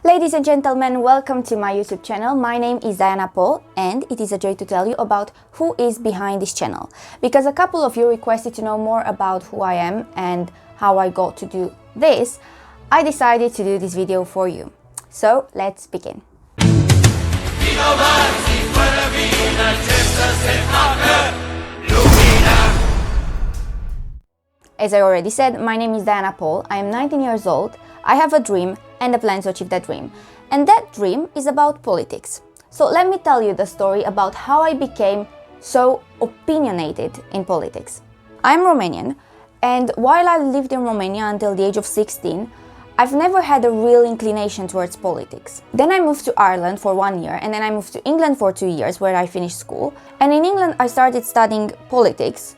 Ladies and gentlemen, welcome to my YouTube channel. My name is Diana Paul and it is a joy to tell you about who is behind this channel. Because a couple of you requested to know more about who I am and how I got to do this, I decided to do this video for you. So let's begin. As I already said, my name is Diana Paul. I am 19 years old. I have a dream and a plan to achieve that dream. And that dream is about politics. So let me tell you the story about how I became so opinionated in politics. I'm Romanian, and while I lived in Romania until the age of 16, I've never had a real inclination towards politics. Then I moved to Ireland for 1 year, and then I moved to England for 2 years where I finished school. And in England I started studying politics.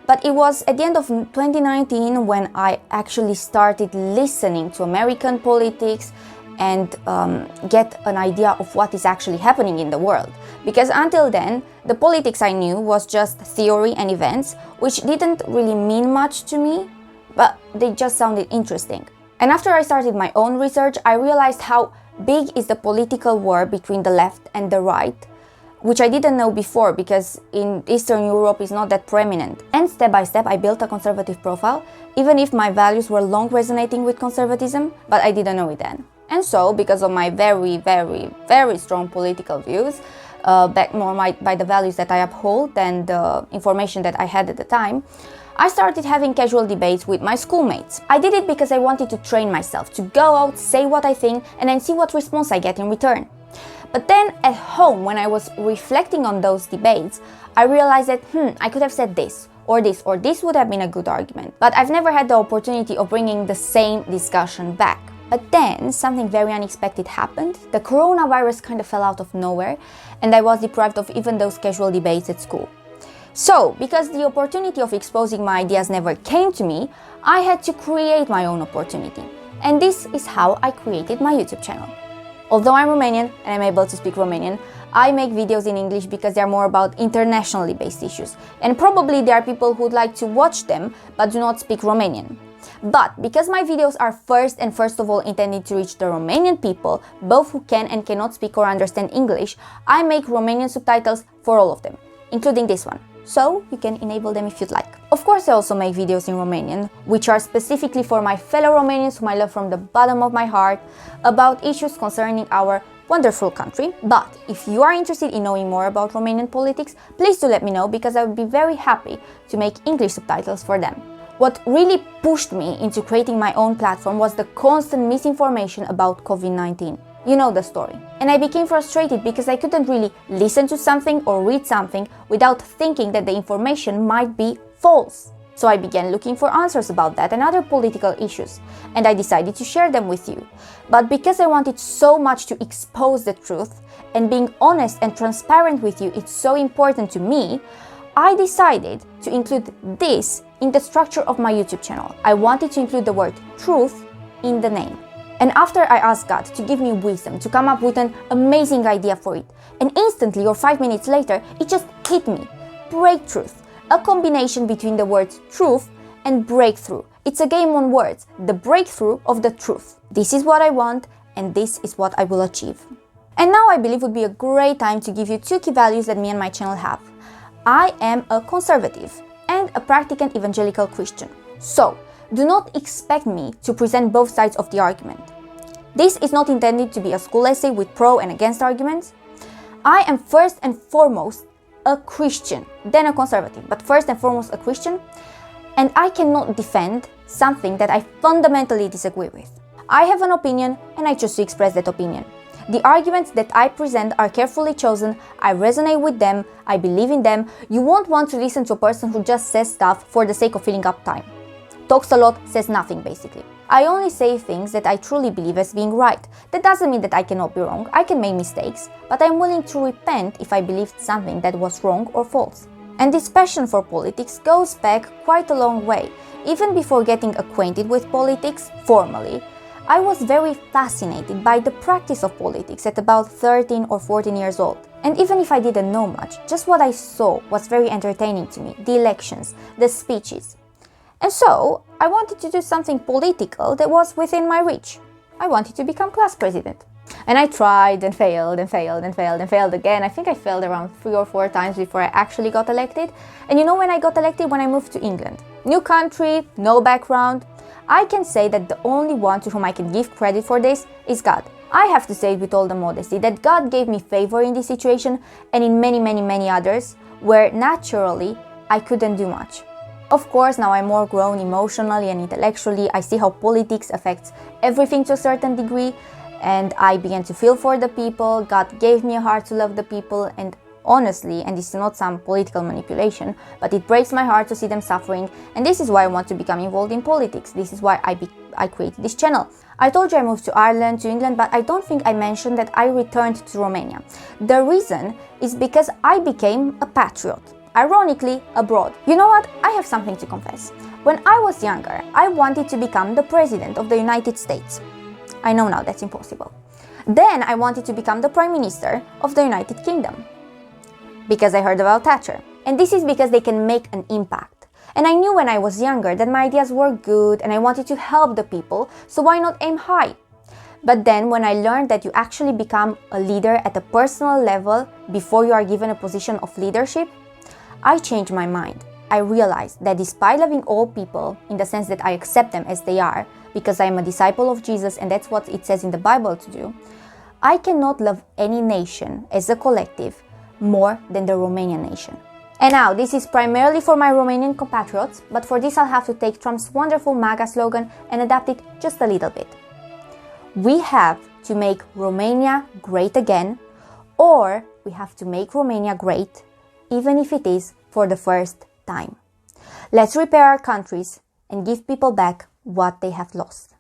But it was at the end of 2019 when I actually started listening to American politics and get an idea of what is actually happening in the world. Because until then, the politics I knew was just theory and events, which didn't really mean much to me, but they just sounded interesting. And after I started my own research, I realized how big is the political war between the left and the right, which I didn't know before because in Eastern Europe it's not that prominent. And step by step I built a conservative profile, even if my values were long resonating with conservatism, but I didn't know it then. And so, because of my very strong political views, backed more by the values that I uphold than the information that I had at the time, I started having casual debates with my schoolmates. I did it because I wanted to train myself, to go out, say what I think, and then see what response I get in return. But then at home, when I was reflecting on those debates, I realized that I could have said this or this would have been a good argument. But I've never had the opportunity of bringing the same discussion back. But then something very unexpected happened. The coronavirus kind of fell out of nowhere and I was deprived of even those casual debates at school. So, because the opportunity of exposing my ideas never came to me, I had to create my own opportunity. And this is how I created my YouTube channel. Although I'm Romanian and I'm able to speak Romanian, I make videos in English because they're more about internationally based issues. And probably there are people who'd like to watch them but do not speak Romanian. But because my videos are first of all intended to reach the Romanian people, both who can and cannot speak or understand English, I make Romanian subtitles for all of them, including this one. So you can enable them if you'd like. Of course, I also make videos in Romanian, which are specifically for my fellow Romanians whom I love from the bottom of my heart, about issues concerning our wonderful country. But if you are interested in knowing more about Romanian politics, please do let me know because I would be very happy to make English subtitles for them. What really pushed me into creating my own platform was the constant misinformation about COVID-19. You know the story. And I became frustrated because I couldn't really listen to something or read something without thinking that the information might be false. So I began looking for answers about that and other political issues, and I decided to share them with you. But because I wanted so much to expose the truth, and being honest and transparent with you is so important to me, I decided to include this in the structure of my YouTube channel. I wanted to include the word truth in the name. And after I asked God to give me wisdom to come up with an amazing idea for it, and instantly or 5 minutes later, it just hit me. Breakthrough. A combination between the words truth and breakthrough. It's a game on words, the breakthrough of the truth. This is what I want and this is what I will achieve. And now I believe would be a great time to give you 2 key values that me and my channel have. I am a conservative and a practicant evangelical Christian. So, do not expect me to present both sides of the argument. This is not intended to be a school essay with pro and against arguments. I am first and foremost a Christian, then a conservative, but first and foremost a Christian, and I cannot defend something that I fundamentally disagree with. I have an opinion and I choose to express that opinion. The arguments that I present are carefully chosen, I resonate with them, I believe in them. You won't want to listen to a person who just says stuff for the sake of filling up time. Talks a lot, says nothing basically. I only say things that I truly believe as being right. That doesn't mean that I cannot be wrong, I can make mistakes, but I'm willing to repent if I believed something that was wrong or false. And this passion for politics goes back quite a long way. Even before getting acquainted with politics formally, I was very fascinated by the practice of politics at about 13 or 14 years old. And even if I didn't know much, just what I saw was very entertaining to me, the elections, the speeches. And so, I wanted to do something political that was within my reach. I wanted to become class president. And I tried and failed and failed and failed and failed again. I think I failed around 3 or 4 times before I actually got elected. And you know when I got elected? When I moved to England. New country, no background. I can say that the only one to whom I can give credit for this is God. I have to say it with all the modesty that God gave me favor in this situation and in many others where naturally I couldn't do much. Of course, now I'm more grown emotionally and intellectually. I see how politics affects everything to a certain degree, and I began to feel for the people. God gave me a heart to love the people, and honestly, and this is not some political manipulation, but it breaks my heart to see them suffering, and this is why I want to become involved in politics. This is why I created this channel. I told you I moved to Ireland, to England, but I don't think I mentioned that I returned to Romania. The reason is because I became a patriot. Ironically, abroad. You know what? I have something to confess. When I was younger, I wanted to become the president of the United States. I know now that's impossible. Then I wanted to become the prime minister of the United Kingdom. Because I heard about Thatcher. And this is because they can make an impact. And I knew when I was younger that my ideas were good and I wanted to help the people, so why not aim high? But then when I learned that you actually become a leader at a personal level before you are given a position of leadership, I changed my mind. I realized that despite loving all people, in the sense that I accept them as they are, because I am a disciple of Jesus and that's what it says in the Bible to do, I cannot love any nation as a collective more than the Romanian nation. And now, this is primarily for my Romanian compatriots, but for this I'll have to take Trump's wonderful MAGA slogan and adapt it just a little bit. We have to make Romania great again, or we have to make Romania great even if it is for the first time. Let's repair our countries and give people back what they have lost.